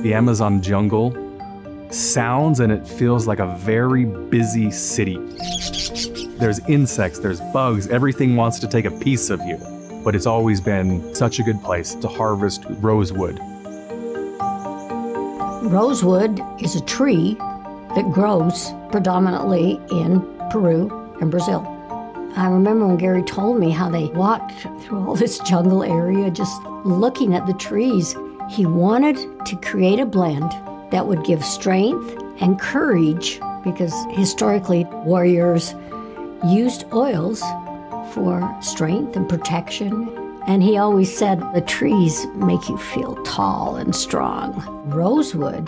The Amazon jungle sounds and it feels like a very busy city. There's insects, there's bugs, everything wants to take a piece of you. But it's always been such a good place to harvest rosewood. Rosewood is a tree that grows predominantly in Peru and Brazil. I remember when Gary told me how they walked through all this jungle area just looking at the trees. He wanted to create a blend that would give strength and courage, because historically warriors used oils for strength and protection. And he always said the trees make you feel tall and strong. Rosewood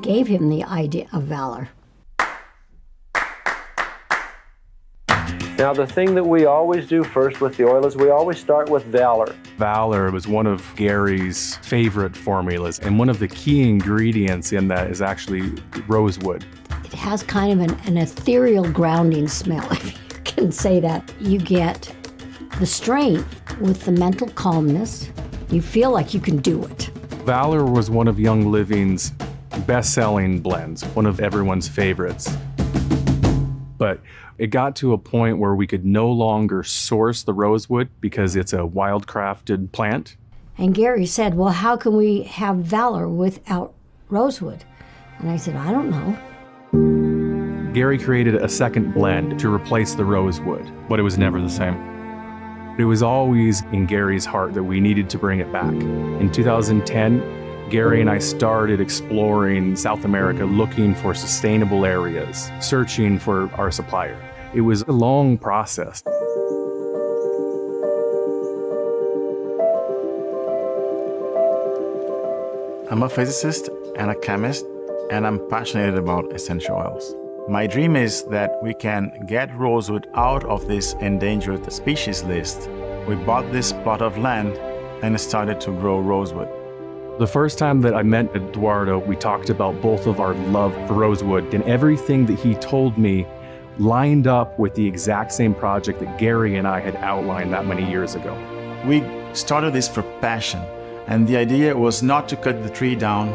gave him the idea of valor. Now, the thing that we always do first with the oil is we always start with Valor. Valor was one of Gary's favorite formulas, and one of the key ingredients in that is actually rosewood. It has kind of an ethereal grounding smell, if you can say that. You get the strength with the mental calmness. You feel like you can do it. Valor was one of Young Living's best-selling blends, one of everyone's favorites. But it got to a point where we could no longer source the rosewood because it's a wildcrafted plant. And Gary said, well, how can we have Valor without rosewood? And I said, I don't know. Gary created a second blend to replace the rosewood, but it was never the same. It was always in Gary's heart that we needed to bring it back. In 2010, Gary and I started exploring South America, looking for sustainable areas, searching for our supplier. It was a long process. I'm a physicist and a chemist, and I'm passionate about essential oils. My dream is that we can get rosewood out of this endangered species list. We bought this plot of land and started to grow rosewood. The first time that I met Eduardo, we talked about both of our love for rosewood, and everything that he told me lined up with the exact same project that Gary and I had outlined that many years ago. We started this for passion, and the idea was not to cut the tree down.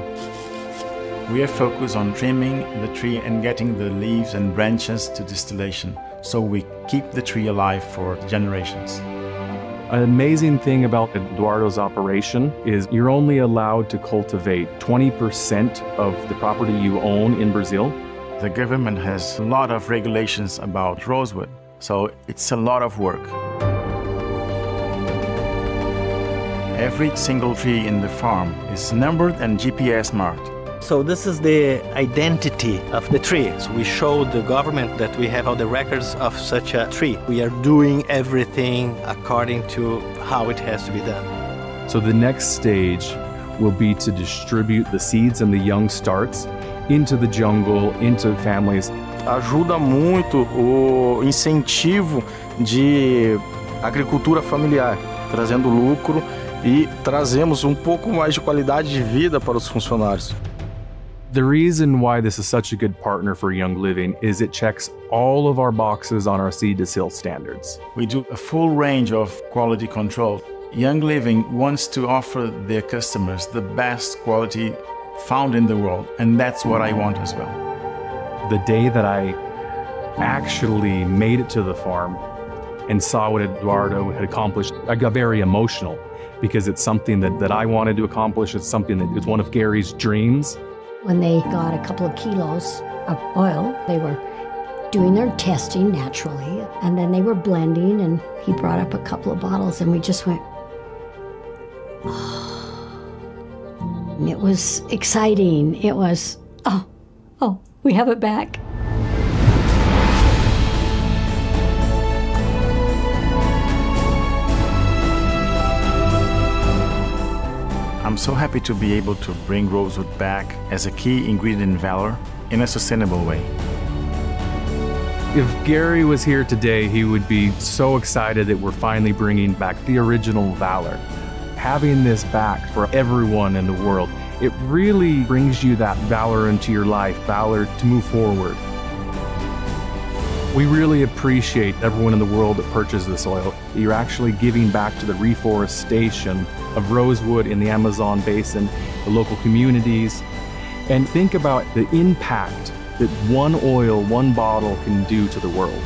We are focused on trimming the tree and getting the leaves and branches to distillation, so we keep the tree alive for generations. An amazing thing about Eduardo's operation is you're only allowed to cultivate 20% of the property you own in Brazil. The government has a lot of regulations about rosewood, so it's a lot of work. Every single tree in the farm is numbered and GPS marked. So this is the identity of the tree. So we show the government that we have all the records of such a tree. We are doing everything according to how it has to be done. So the next stage will be to distribute the seeds and the young starts into the jungle, into families. Ajuda muito o incentivo de agricultura familiar, trazendo lucro e trazemos pouco mais de qualidade de vida para os funcionários. The reason why this is such a good partner for Young Living is it checks all of our boxes on our seed to sale standards. We do a full range of quality control. Young Living wants to offer their customers the best quality found in the world, and that's what I want as well. The day that I actually made it to the farm and saw what Eduardo had accomplished, I got very emotional because it's something that I wanted to accomplish. It's something that is one of Gary's dreams. When they got a couple of kilos of oil, they were doing their testing naturally, and then they were blending, and he brought up a couple of bottles, and we just went, oh. And it was exciting. It was, oh, we have it back. I'm so happy to be able to bring rosewood back as a key ingredient in Valor in a sustainable way. If Gary was here today, he would be so excited that we're finally bringing back the original Valor. Having this back for everyone in the world, it really brings you that Valor into your life, Valor to move forward. We really appreciate everyone in the world that purchased this oil. You're actually giving back to the reforestation of rosewood in the Amazon basin, the local communities, and think about the impact that one oil, one bottle can do to the world.